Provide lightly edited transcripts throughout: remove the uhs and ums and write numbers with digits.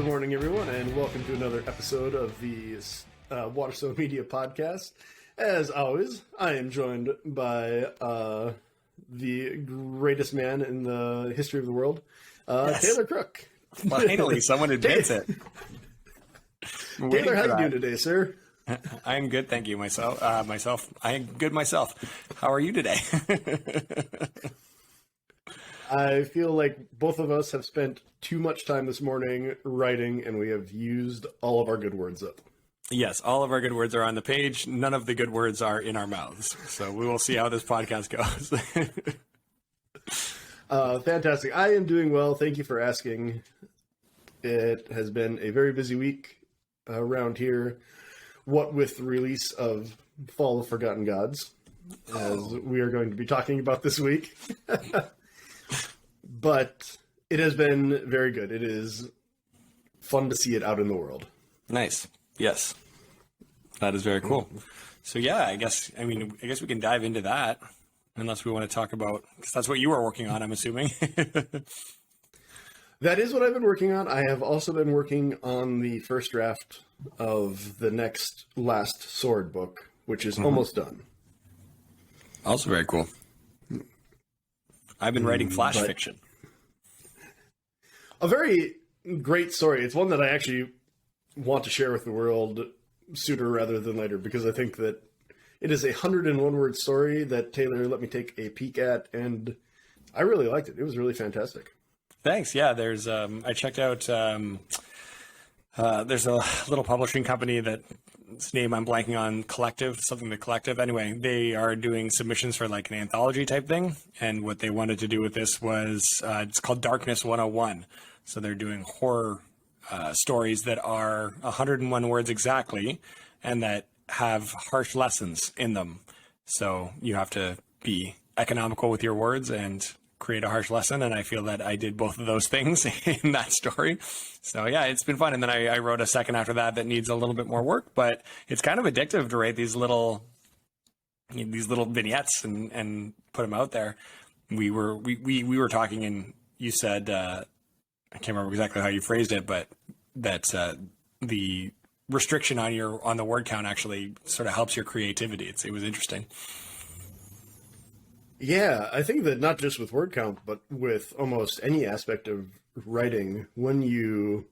good morning, everyone, and welcome to another episode of the Waterstone Media Podcast. As always, I am joined by the greatest man in the history of the world, Taylor Crook. Finally, someone admits it. Taylor, how you doing today, sir? I'm good, thank you. I am good myself. How are you today? I feel like both of us have spent too much time this morning writing, and we have used all of our good words up. Yes, all of our good words are on the page. None of the good words are in our mouths. So we will see how this podcast goes. Fantastic. I am doing well. Thank you for asking. It has been a very busy week around here, what with the release of Fall of Forgotten Gods, as we are going to be talking about this week. But it has been very good. It is fun to see it out in the world. Nice. Yes. That is very cool. So yeah, I guess we can dive into that, unless we want to talk about, because that's what you were working on, I'm assuming. That is what I've been working on. I have also been working on the first draft of the next Last Sword book, which is almost done. Also very cool. I've been writing flash fiction. A very great story. It's one that I actually want to share with the world sooner rather than later, because I think that it is a 101 word story that Taylor let me take a peek at, and I really liked it. It was really fantastic. Thanks. Yeah, there's I checked out there's a little publishing company that's name I'm blanking on, Collective. Anyway, they are doing submissions for like an anthology type thing, and what they wanted to do with this was it's called Darkness 101. So they're doing horror stories that are 101 words exactly, and that have harsh lessons in them. So you have to be economical with your words and create a harsh lesson, and I feel that I did both of those things in that story. So yeah, it's been fun. And then I wrote a second after that needs a little bit more work, but it's kind of addictive to write these little vignettes and put them out there. We were talking, and you said I can't remember exactly how you phrased it, but that the restriction on the word count actually sort of helps your creativity. It was interesting. Yeah, I think that not just with word count, but with almost any aspect of writing, when you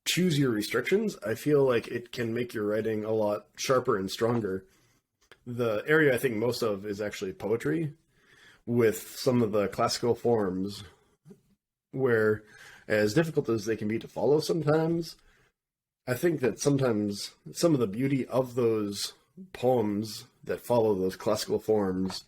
choose your restrictions, I feel like it can make your writing a lot sharper and stronger. The area I think most of is actually poetry, with some of the classical forms, where as difficult as they can be to follow sometimes, I think that sometimes some of the beauty of those poems that follow those classical forms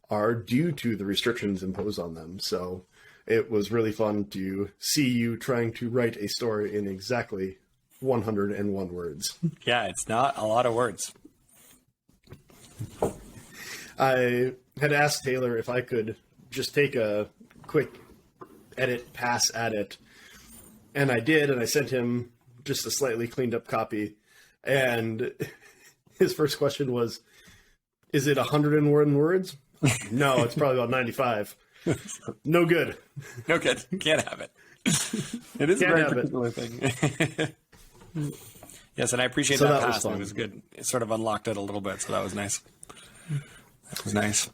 are due to the restrictions imposed on them. So it was really fun to see you trying to write a story in exactly 101 words. Yeah, it's not a lot of words. I had asked Taylor if I could just take a quick edit pass at it, and I did, and I sent him just a slightly cleaned up copy, and his first question was, is it 101 words? No, it's probably about 95. No good. No good. Can't have it. It is a very particular thing. Yes, and I appreciate that pass. It was good. It sort of unlocked it a little bit, so that was nice. That was nice.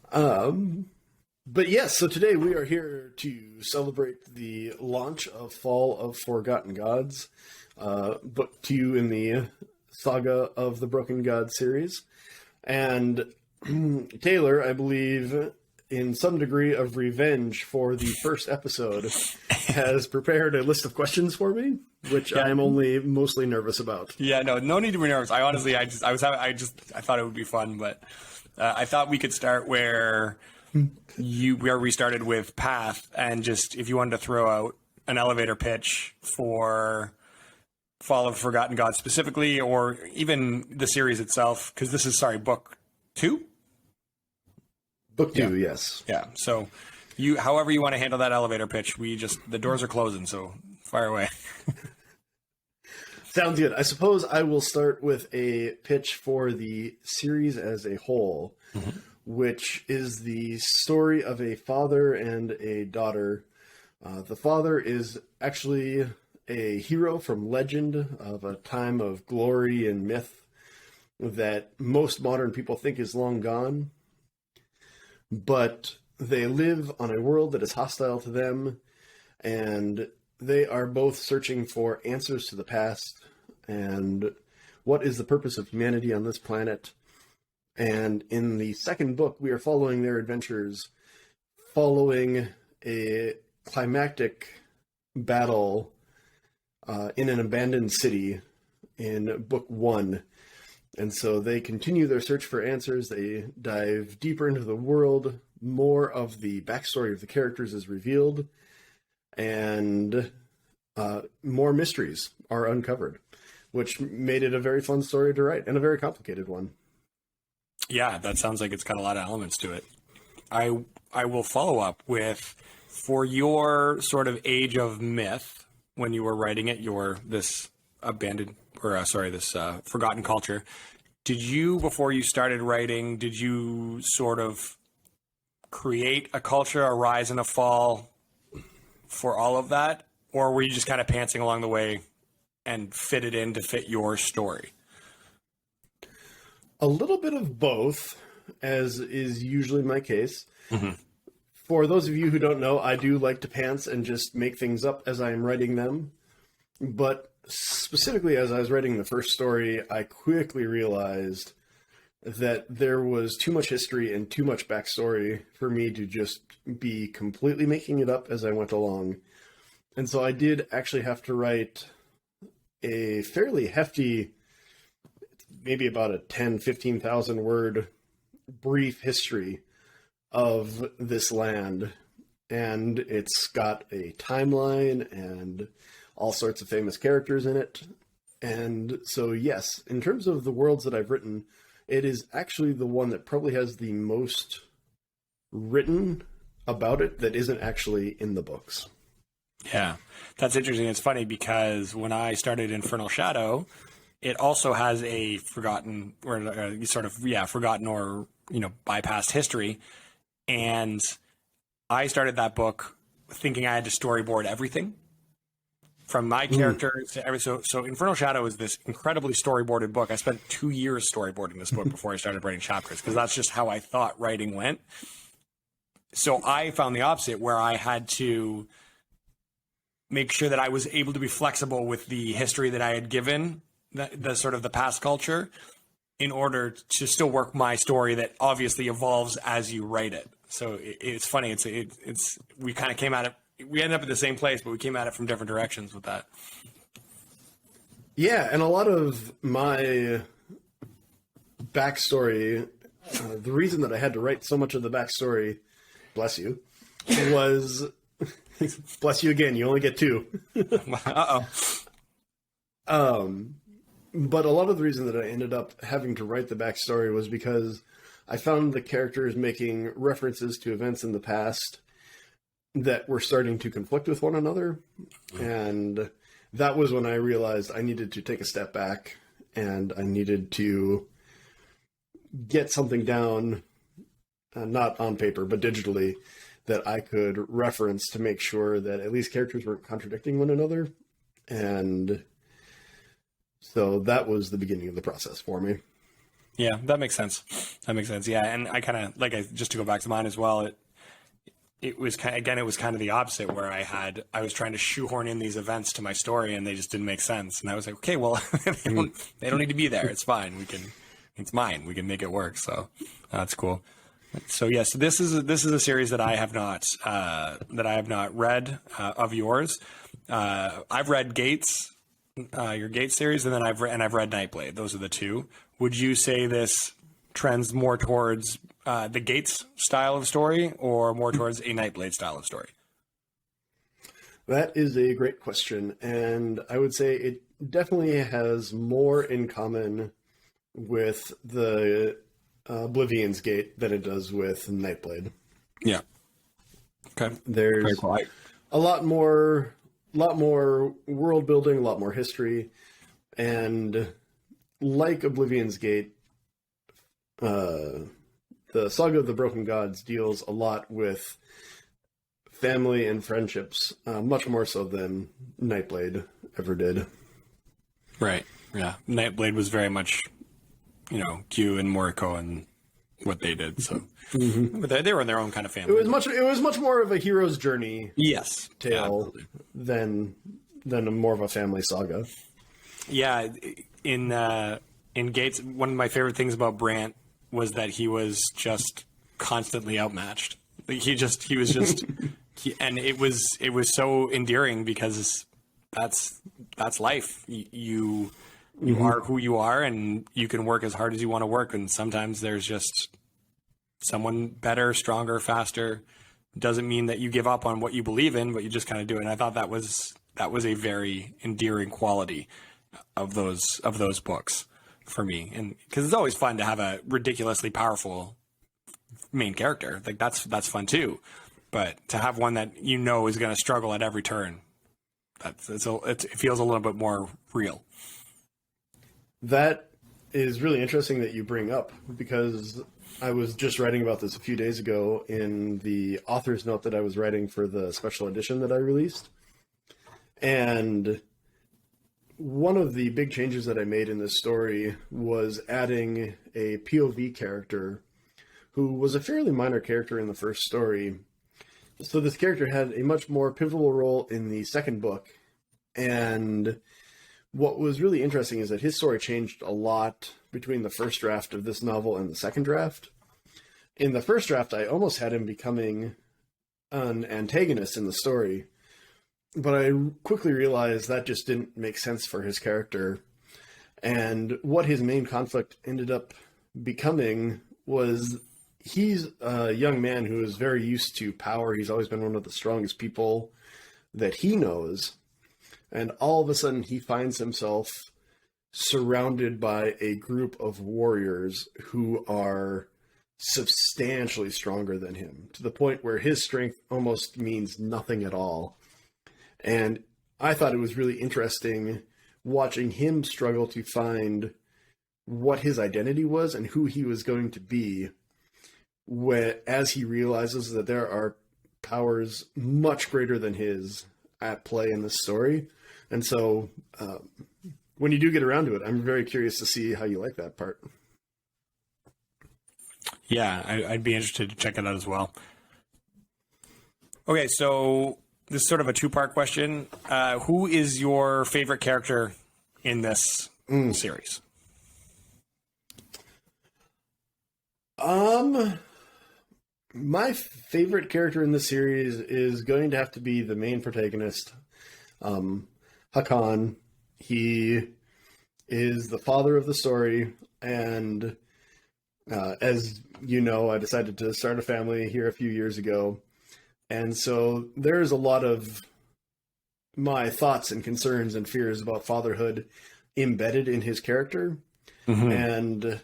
But yes, so today we are here to celebrate the launch of Fall of Forgotten Gods, book 2 in the Saga of the Broken God series. And Taylor, I believe, in some degree of revenge for the first episode, has prepared a list of questions for me, which I'm only mostly nervous about. Yeah, no need to be nervous. I thought it would be fun, but I thought we could start where we started with Path, and just if you wanted to throw out an elevator pitch for Fall of Forgotten Gods specifically, or even the series itself, because this is book 2. Book 2, yes. Yeah. So however you want to handle that elevator pitch, the doors are closing, so fire away. Sounds good. I suppose I will start with a pitch for the series as a whole, which is the story of a father and a daughter. The father is actually a hero from legend of a time of glory and myth that most modern people think is long gone. But they live on a world that is hostile to them, and they are both searching for answers to the past and what is the purpose of humanity on this planet. And in the second book, we are following their adventures, following a climactic battle in an abandoned city in book 1. And so they continue their search for answers. They dive deeper into the world. More of the backstory of the characters is revealed, and more mysteries are uncovered, which made it a very fun story to write and a very complicated one. Yeah, that sounds like it's got a lot of elements to it. I will follow up with, for your sort of age of myth, when you were writing it, this forgotten culture, did you, before you started writing, did you sort of create a culture, a rise and a fall for all of that? Or were you just kind of pantsing along the way and fit it in to fit your story? A little bit of both, as is usually my case. Mm-hmm. For those of you who don't know, I do like to pants and just make things up as I am writing them. But specifically, as I was writing the first story, I quickly realized that there was too much history and too much backstory for me to just be completely making it up as I went along. And so I did actually have to write a fairly hefty, maybe about a 10, 15,000 word brief history of this land. And it's got a timeline and all sorts of famous characters in it. And so, yes, in terms of the worlds that I've written, it is actually the one that probably has the most written about it that isn't actually in the books. Yeah, that's interesting. It's funny because when I started Infernal Shadow, it also has a forgotten or forgotten or, bypassed history. And I started that book thinking I had to storyboard everything from my character to every. So Infernal Shadow is this incredibly storyboarded book. I spent 2 years storyboarding this book before I started writing chapters, because that's just how I thought writing went. So I found the opposite, where I had to make sure that I was able to be flexible with the history that I had given the sort of the past culture, in order to still work my story that obviously evolves as you write it. So it's funny. It's we kind of came at it. We ended up at the same place, but we came at it from different directions with that. Yeah, and a lot of my backstory, the reason that I had to write so much of the backstory, bless you, was, bless you again, you only get 2. But a lot of the reason that I ended up having to write the backstory was because I found the characters making references to events in the past that were starting to conflict with one another. And that was when I realized I needed to take a step back and I needed to get something down, not on paper, but digitally, that I could reference to make sure that at least characters weren't contradicting one another. And so that was the beginning of the process for me. Yeah, that makes sense. Yeah. And I kind of, just to go back to mine as well, it was kind of the opposite, where I was trying to shoehorn in these events to my story and they just didn't make sense. And I was like, okay, well, they don't need to be there. It's fine. It's mine. We can make it work. So that's cool. So yes, this is a series that I have not read of yours. I've read Gates, your Gates series, and then I've read Nightblade. Those are the two. Would you say this trends more towards the Gates style of story, or more towards a Nightblade style of story? That is a great question, and I would say it definitely has more in common with the Oblivion's Gate than it does with Nightblade. Yeah. Okay. There's a lot more world building, a lot more history, and like Oblivion's Gate, the Saga of the Broken Gods deals a lot with family and friendships, much more so than Nightblade ever did. Right. Yeah. Nightblade was very much, Q and Moriko and what they did. So but they were in their own kind of family. It was much more of a hero's journey. Yes. Tale than more of a family saga. Yeah. In Gates, one of my favorite things about Brant was that he was just constantly outmatched. Like he was just, and it was so endearing because that's life. You are who you are, and you can work as hard as you want to work. And sometimes there's just someone better, stronger, faster. Doesn't mean that you give up on what you believe in, but you just kind of do it. And I thought that was a very endearing quality of those books for me. And because it's always fun to have a ridiculously powerful main character, like that's fun too. But to have one that is going to struggle at every turn, it feels a little bit more real. That is really interesting that you bring up, because I was just writing about this a few days ago in the author's note that I was writing for the special edition that I released. And one of the big changes that I made in this story was adding a POV character who was a fairly minor character in the first story. So this character had a much more pivotal role in the second book. And what was really interesting is that his story changed a lot between the first draft of this novel and the second draft. In the first draft, I almost had him becoming an antagonist in the story, but I quickly realized that just didn't make sense for his character. And what his main conflict ended up becoming was he's a young man who is very used to power. He's always been one of the strongest people that he knows. And all of a sudden, he finds himself surrounded by a group of warriors who are substantially stronger than him, to the point where his strength almost means nothing at all. And I thought it was really interesting watching him struggle to find what his identity was and who he was going to be, as he realizes that there are powers much greater than his at play in this story. And so when you do get around to it, I'm very curious to see how you like that part. Yeah, I'd be interested to check it out as well. Okay, so this is sort of a two-part question. Who is your favorite character in this series? My favorite character in the series is going to have to be the main protagonist, Hakan. He is the father of the story, and as you know, I decided to start a family here a few years ago, and so there's a lot of my thoughts and concerns and fears about fatherhood embedded in his character, and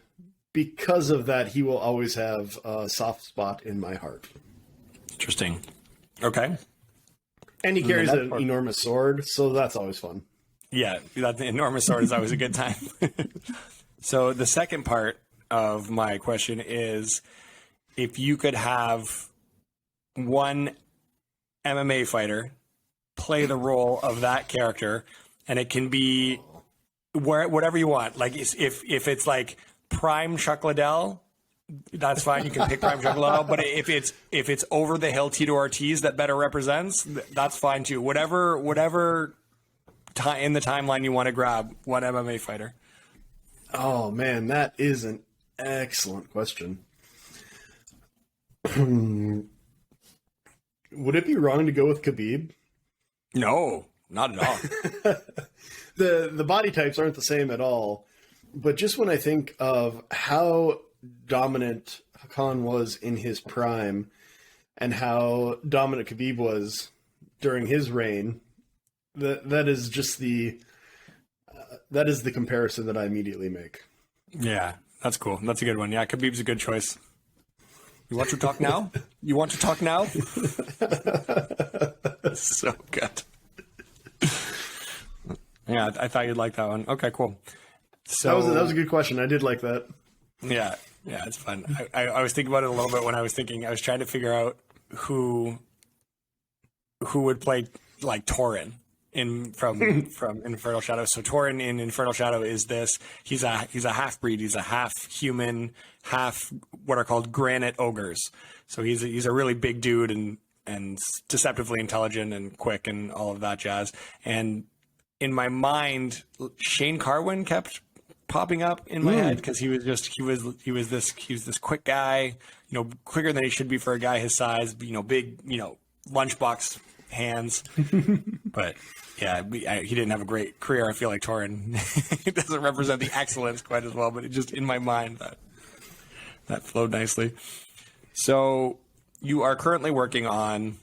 because of that, he will always have a soft spot in my heart. Interesting. Okay. And he carries an enormous sword, so that's always fun. Yeah, that enormous sword is always a good time. So the second part of my question is, if you could have one MMA fighter play the role of that character, and it can be whatever you want. Like if it's like Prime Chuck Liddell, that's fine. You can pick Prime Chuck Liddell. But if it's over the hill Tito Ortiz that better represents, that's fine too. Whatever in the timeline you want to grab, one MMA fighter. Oh man, that is an excellent question. Would it be wrong to go with Khabib? No, not at all. The body types aren't the same at all. But just when I think of how dominant Hakan was in his prime and how dominant Khabib was during his reign, that is just the comparison that I immediately make. Yeah, that's cool. That's a good one. Yeah, Khabib's a good choice. You want to talk now? You want to talk now? So good. Yeah, I thought you'd like that one. Okay, cool. So that was a good question. I did like that. Yeah, it's fun. I was thinking about it a little bit when I was trying to figure out who who would play like Torin from Infernal Shadow. So Torin in Infernal Shadow is this. He's a half breed. He's a half human, half what are called granite ogres. So he's a really big dude and deceptively intelligent and quick and all of that jazz. And in my mind, Shane Carwin kept popping up in my head because he was this quick guy, quicker than he should be for a guy his size, big, lunchbox hands. But yeah, he didn't have a great career. I feel like Torin it doesn't represent the excellence quite as well, but it just in my mind that flowed nicely. So you are currently working on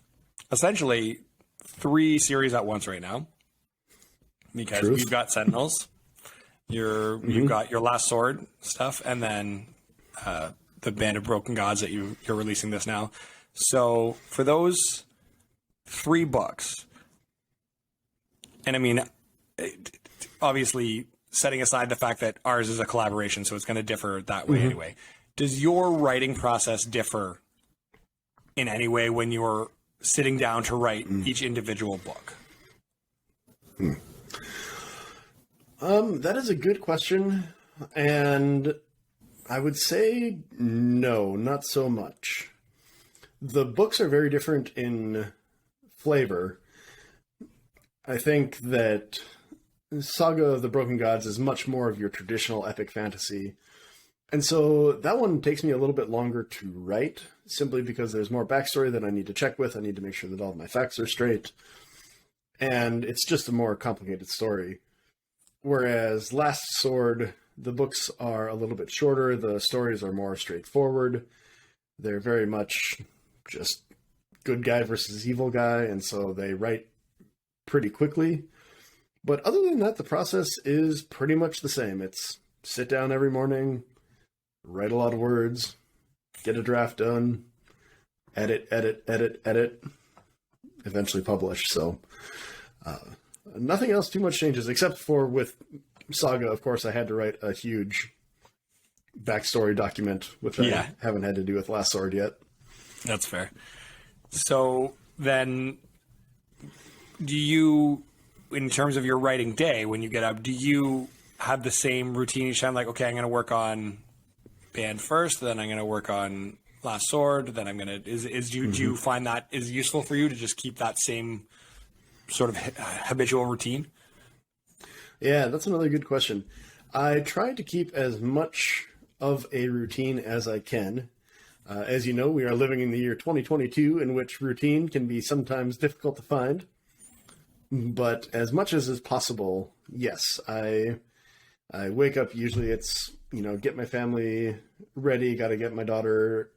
essentially 3 series at once right now, because you've got Sentinels, you've got your Last Sword stuff, and then the Band of Broken Gods that you're releasing this now. So for those 3 books, and I mean, obviously setting aside the fact that ours is a collaboration, so it's going to differ that way anyway. Does your writing process differ in any way when you're sitting down to write each individual book? That is a good question, and I would say no, not so much. The books are very different in flavor. I think that Saga of the Broken Gods is much more of your traditional epic fantasy. And so that one takes me a little bit longer to write, simply because there's more backstory that I need to check with. I need to make sure that all of my facts are straight. And it's just a more complicated story. Whereas Last Sword, the books are a little bit shorter. The stories are more straightforward. They're very much just good guy versus evil guy. And so they write pretty quickly. But other than that, the process is pretty much the same. It's sit down every morning, write a lot of words, get a draft done, edit, eventually publish. So nothing else too much changes, except for with Saga, of course, I had to write a huge backstory document, which I haven't had to do with Last Sword yet. That's fair. So then do you, in terms of your writing day, when you get up, do you have the same routine each time? Like, okay, I'm going to work on Band first, then I'm going to work on Last Sword, then I'm going to, do you find that is useful for you to just keep that same sort of habitual routine? Yeah, that's another good question. I try to keep as much of a routine as I can. As you know, we are living in the year 2022, in which routine can be sometimes difficult to find. But as much as is possible, yes, I wake up, usually it's, get my family ready, got to get my daughter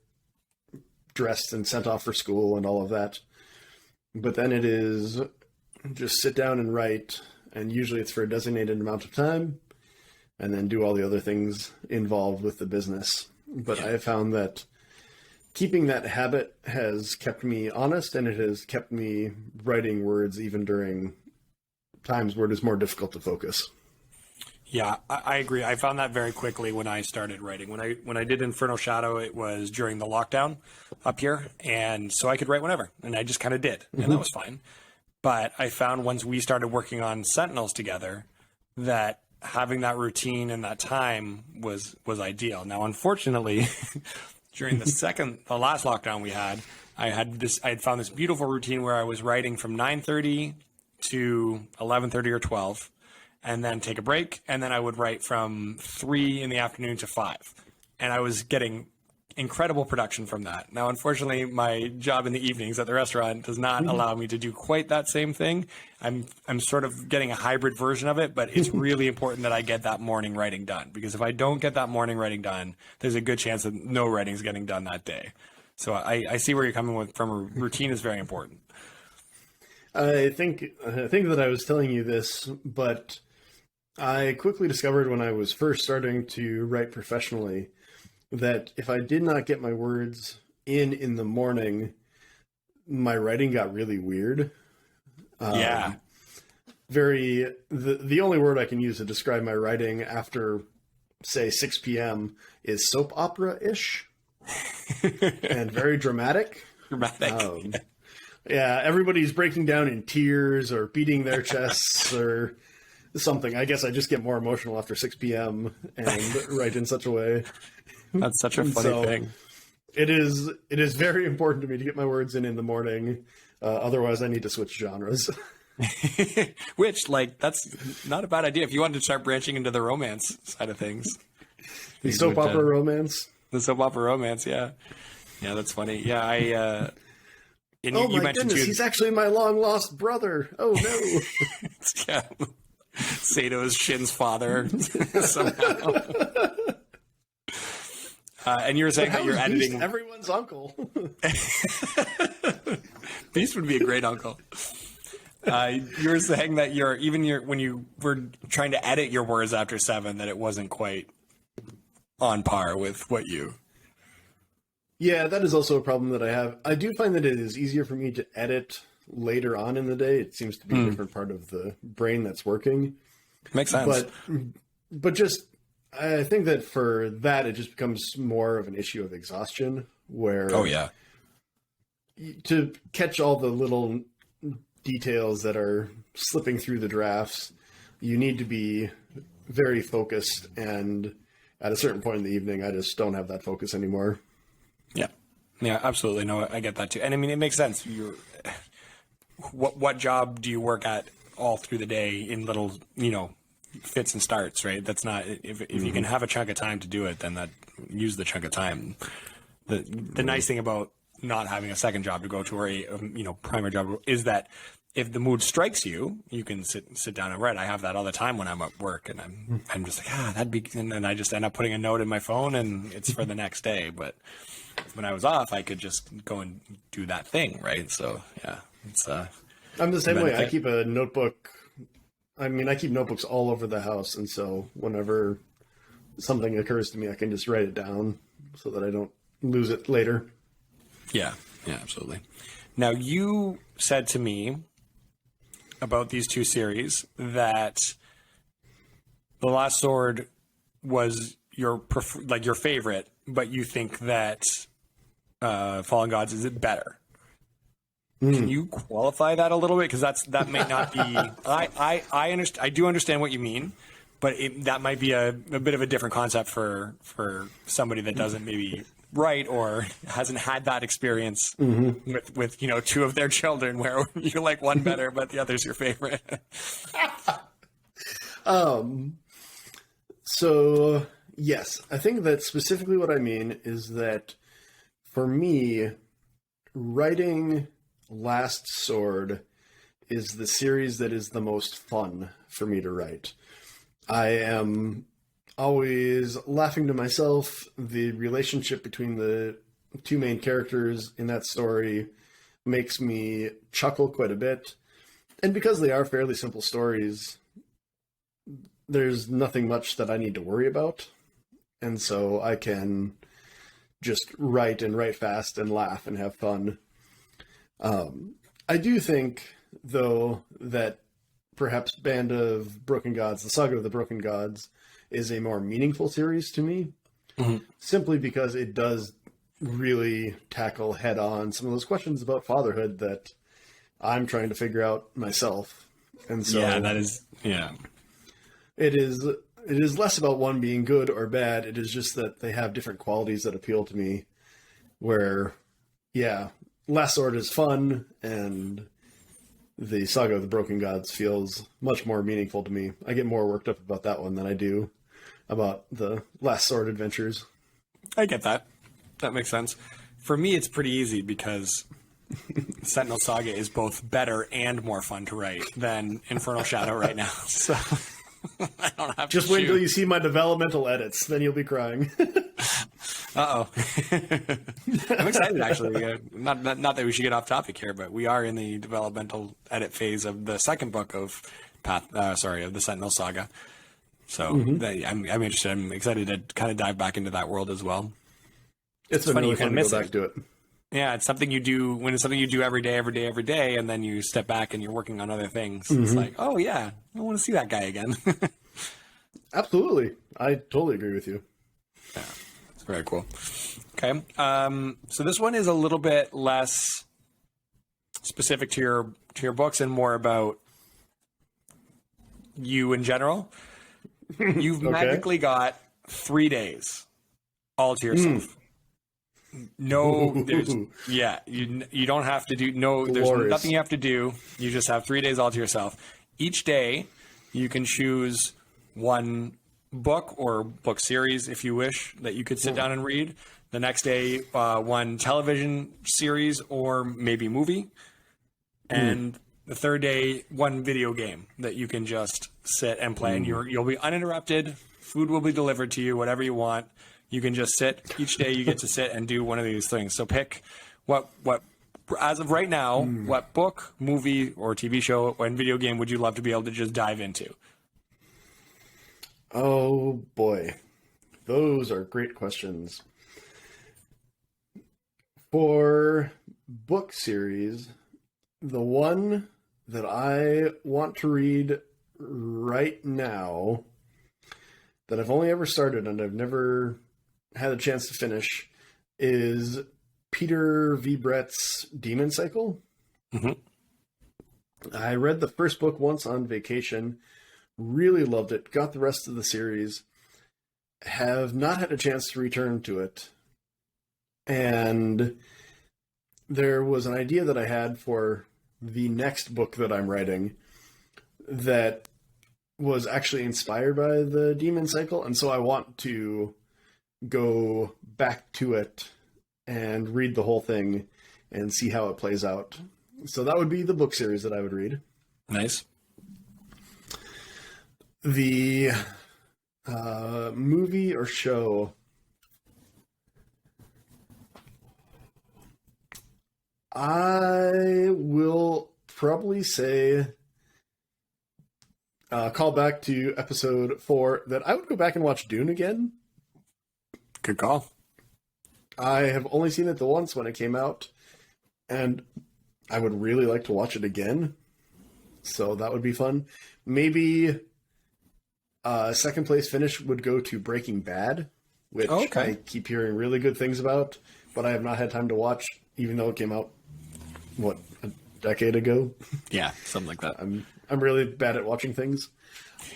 dressed and sent off for school and all of that. But then it is just sit down and write, and usually it's for a designated amount of time, and then do all the other things involved with the business. But I have found that keeping that habit has kept me honest, and it has kept me writing words even during times where it is more difficult to focus. Yeah, I agree. I found that very quickly when I started writing. When I did Infernal Shadow, it was during the lockdown up here, and so I could write whenever, and I just kind of did, and that was fine. But I found once we started working on Sentinels together that having that routine and that time was ideal. Now, unfortunately, during the last lockdown we had, I had found this beautiful routine where I was writing from 9:30 to 11:30 or 12, and then take a break, and then I would write from 3 in the afternoon to 5, and I was getting incredible production from that. Now, unfortunately, my job in the evenings at the restaurant does not allow me to do quite that same thing. I'm sort of getting a hybrid version of it, but it's really important that I get that morning writing done, because if I don't get that morning writing done, there's a good chance that no writing is getting done that day. So I see where you're coming from. A routine is very important. I think that I was telling you this, but I quickly discovered when I was first starting to write professionally that if I did not get my words in the morning, my writing got really weird. The only word I can use to describe my writing after, say, 6 p.m. is soap opera-ish and very dramatic. Yeah, everybody's breaking down in tears or beating their chests or something. I guess I just get more emotional after 6 p.m. and write in such a way. That's such a funny thing. It is very important to me to get my words in the morning. Otherwise, I need to switch genres. Which, like, that's not a bad idea if you wanted to start branching into the romance side of things. The soap opera romance. The soap opera romance, yeah. Yeah, that's funny. Yeah, and oh you my goodness, he's actually my long lost brother. Oh no. Yeah. Sato's Shin's father somehow. And you were saying that you're editing Beast everyone's uncle. Beast would be a great uncle. You were saying that when you were trying to edit your words after 7, that it wasn't quite on par with what you. Yeah, that is also a problem that I have. I do find that it is easier for me to edit later on in the day. It seems to be a different part of the brain that's working. Makes sense. But just, I think that for that, it just becomes more of an issue of exhaustion where... Oh, yeah. To catch all the little details that are slipping through the drafts, you need to be very focused. And at a certain point in the evening, I just don't have that focus anymore. Yeah, absolutely. No, I get that too. And I mean, it makes sense. What job do you work at all through the day in little, fits and starts, right? That's not, if you can have a chunk of time to do it, then use the chunk of time. The nice thing about not having a second job to go to or a primary job is that if the mood strikes you, you can sit down and write. I have that all the time when I'm at work, and I'm just like, that'd be, and then I just end up putting a note in my phone, and it's for the next day. But when I was off, I could just go and do that thing, right? So yeah, it's I'm the same way. I keep a notebook. I mean, I keep notebooks all over the house, and so whenever something occurs to me, I can just write it down so that I don't lose it later. Yeah, absolutely. Now, you said to me about these 2 series that The Last Sword was your favorite, but you think that Fallen Gods is better. Can you qualify that a little bit? Because that may not be. I do understand what you mean, but that might be a bit of a different concept for somebody that doesn't maybe write or hasn't had that experience with 2 of their children where you like one better, but the other's your favorite. So yes, I think that specifically what I mean is that for me, writing Last Sword is the series that is the most fun for me to write. I am always laughing to myself. The relationship between the 2 main characters in that story makes me chuckle quite a bit. And because they are fairly simple stories, there's nothing much that I need to worry about. And so I can just write fast and laugh and have fun. I do think, though, that perhaps Band of Broken Gods, the Saga of the Broken Gods, is a more meaningful series to me, simply because it does really tackle head-on some of those questions about fatherhood that I'm trying to figure out myself. And so it is less about one being good or bad. It is just that they have different qualities that appeal to me, where, Last Sword is fun, and the Saga of the Broken Gods feels much more meaningful to me. I get more worked up about that one than I do about the Last Sword adventures. I get that. That makes sense. For me, it's pretty easy because Sentinel Saga is both better and more fun to write than Infernal Shadow right now. So I don't have Just to wait until you see my developmental edits, then you'll be crying. Uh-oh. I'm excited, actually. Not that we should get off topic here, but we are in the developmental edit phase of the second book of of the Sentinel Saga. So I'm interested. I'm excited to kind of dive back into that world as well. It's been really fun to go back to it. Yeah, it's something you do when it's something you do every day, and then you step back and you're working on other things. It's like, oh yeah, I want to see that guy again. Absolutely. I totally agree with you. Yeah, it's very cool. Okay. So this one is a little bit less specific to your books and more about you in general, you've magically got 3 days all to yourself. No, there's you don't have to do there's nothing you have to do. You just have 3 days all to yourself. Each day you can choose one book or book series, if you wish, that you could sit down and read. The next day, one television series or maybe movie. And the third day, one video game that you can just sit and play. And you'll be uninterrupted. Food will be delivered to you, whatever you want. You can just sit. Each day you get to sit and do one of these things. So pick what as of right now, what book, movie, or TV show and video game would you love to be able to just dive into? Oh, boy. Those are great questions. For book series, the one that I want to read right now, that I've only ever started and I've never had a chance to finish, is Peter V. Brett's Demon Cycle. I read the first book once on vacation, really loved it, got the rest of the series, have not had a chance to return to it. And there was an idea that I had for the next book that I'm writing that was actually inspired by the Demon Cycle. And so I want to go back to it and read the whole thing and see how it plays out. So that would be the book series that I would read. Nice. The movie or show, I will probably say, call back to episode 4, that I would go back and watch Dune again. Good call. I have only seen it the once when it came out, and I would really like to watch it again. So that would be fun. Maybe second place finish would go to Breaking Bad, which I keep hearing really good things about, but I have not had time to watch, even though it came out, a decade ago? Yeah, something like that. I'm really bad at watching things.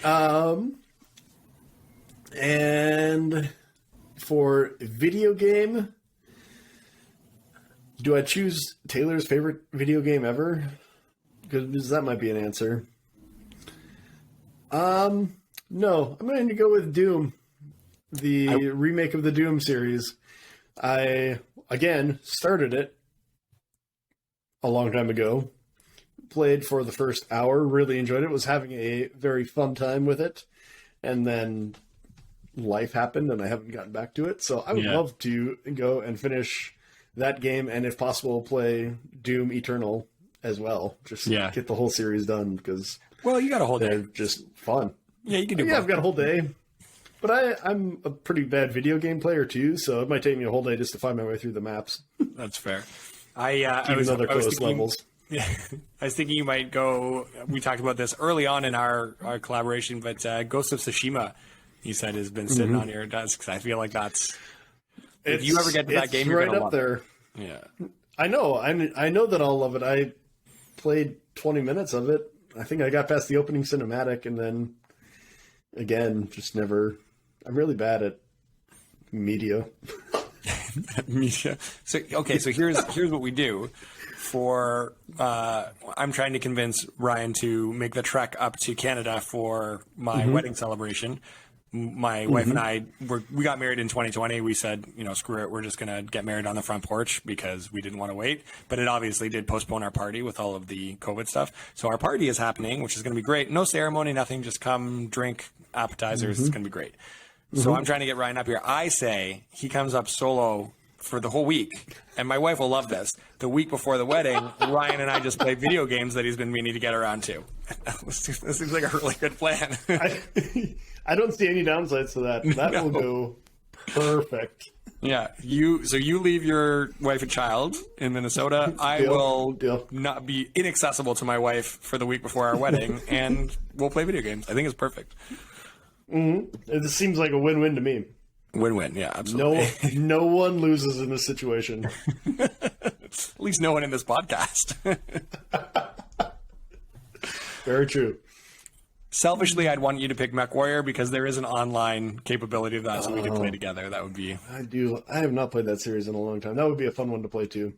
And for video game, do I choose Taylor's favorite video game ever? Because that might be an answer. No, I'm going to go with Doom, the remake of the Doom series. I, again, started it a long time ago, played for the first hour, really enjoyed it, was having a very fun time with it, and then life happened and I haven't gotten back to it. So I would love to go and finish that game, and if possible, play Doom Eternal as well. Just get the whole series done, because you got a whole day. They're just fun. Yeah, you can do. Yeah, I've got a whole day, but I'm a pretty bad video game player too, so it might take me a whole day just to find my way through the maps. That's fair. I was close thinking, levels. Yeah, I was thinking you might go. We talked about this early on in our collaboration, but Ghost of Tsushima, you said, has been sitting on your desk. 'Cause I feel like that's. If you ever get to that game, you're right gonna up love there. It. Yeah, I know. I know that I'll love it. I played 20 minutes of it. I think I got past the opening cinematic, and then again, just never. I'm really bad at media. Media. So here's what we do. I'm trying to convince Ryan to make the trek up to Canada for my wedding celebration. My wife and I we got married in 2020. We said, screw it, we're just gonna get married on the front porch because we didn't want to wait. But it obviously did postpone our party with all of the COVID stuff. So our party is happening, which is gonna be great. No ceremony, nothing. Just come, drink, appetizers. It's gonna be great. So I'm trying to get Ryan up here. I say he comes up solo for the whole week, and my wife will love this. The week before the wedding, Ryan and I just play video games that he's been meaning to get around to. This seems like a really good plan. I don't see any downsides to that. That will go perfect. Yeah, you leave your wife and child in Minnesota. I will not be inaccessible to my wife for the week before our wedding, and we'll play video games. I think it's perfect. It seems like a win-win to me. Win-win, yeah, absolutely. No one loses in this situation. At least no one in this podcast. Very true. Selfishly, I'd want you to pick MechWarrior because there is an online capability of that, so we can play together. That would be... I have not played that series in a long time. That would be a fun one to play, too.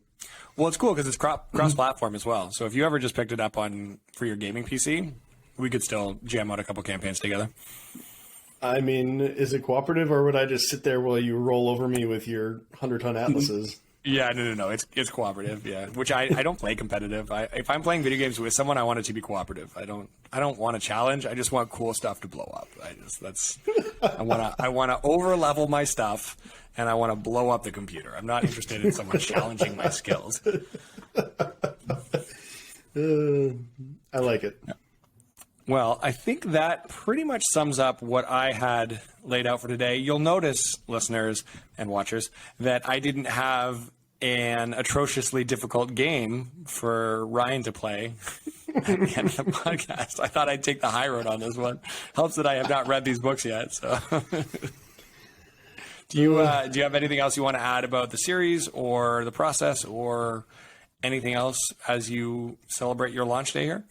Well, it's cool because it's cross-platform as well. So if you ever just picked it up for your gaming PC, we could still jam out a couple campaigns together. I mean, is it cooperative, or would I just sit there while you roll over me with your 100-ton atlases? Yeah, no. It's cooperative. Yeah, which I don't play competitive. If I'm playing video games with someone, I want it to be cooperative. I don't want a challenge. I just want cool stuff to blow up. I want to over level my stuff, and I want to blow up the computer. I'm not interested in someone challenging my skills. I like it. Yeah. Well, I think that pretty much sums up what I had laid out for today. You'll notice, listeners and watchers, that I didn't have an atrociously difficult game for Ryan to play at the end of the podcast. I thought I'd take the high road on this one. Helps that I have not read these books yet. So, do you have anything else you want to add about the series or the process or anything else as you celebrate your launch day here?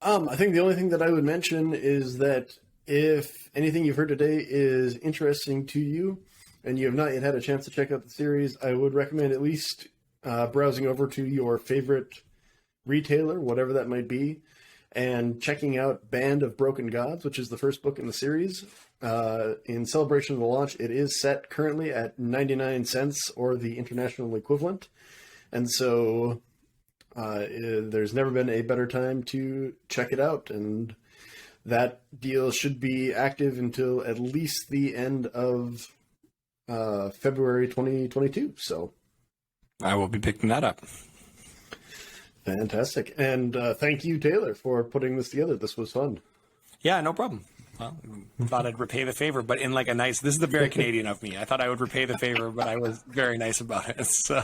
I think the only thing that I would mention is that if anything you've heard today is interesting to you and you have not yet had a chance to check out the series, I would recommend at least browsing over to your favorite retailer, whatever that might be, and checking out Band of Broken Gods, which is the first book in the series. In celebration of the launch, it is set currently at 99 cents or the international equivalent. And so... there's never been a better time to check it out, and that deal should be active until at least the end of February 2022. So I will be picking that up. Fantastic. And thank you, Taylor, for putting this together. This was fun. Yeah, no problem. Well, thought I'd repay the favor, but in like a nice, this is the very Canadian of me. I thought I would repay the favor, but I was very nice about it. So...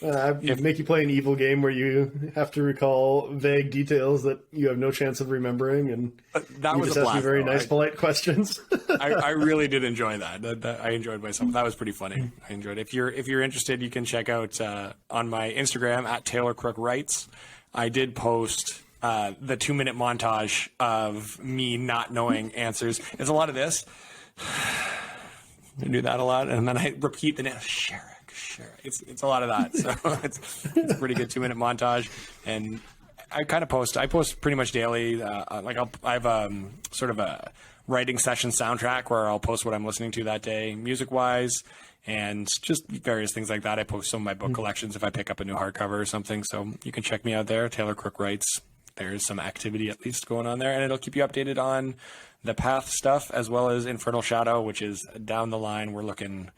make you play an evil game where you have to recall vague details that you have no chance of remembering, and that you was just a ask me blast, very though. nice, polite questions. I really did enjoy that. I enjoyed myself. That was pretty funny. I enjoyed it. If you're interested, you can check out on my Instagram at Taylor Crook Writes. I did post the 2-minute montage of me not knowing answers. It's a lot of this. I do that a lot, and then I repeat the name. Sure. It's a lot of that. So it's a pretty good 2-minute montage, and I post pretty much daily. I have sort of a writing session soundtrack where I'll post what I'm listening to that day, music wise, and just various things like that. I post some of my book collections if I pick up a new hardcover or something. So you can check me out there. Taylor Crook Writes. There's some activity at least going on there, and it'll keep you updated on the Path stuff as well as Infernal Shadow, which is down the line. We're looking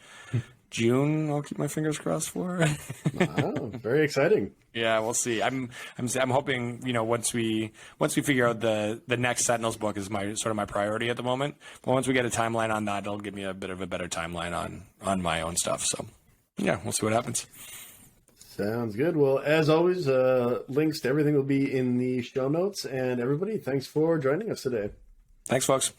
June. I'll keep my fingers crossed for. Wow, very exciting. Yeah, we'll see. I'm hoping, once we figure out the next Sentinels book is my priority at the moment. But once we get a timeline on that, it'll give me a bit of a better timeline on my own stuff. So yeah, we'll see what happens. Sounds good. Well, as always, links to everything will be in the show notes. And everybody, thanks for joining us today. Thanks, folks.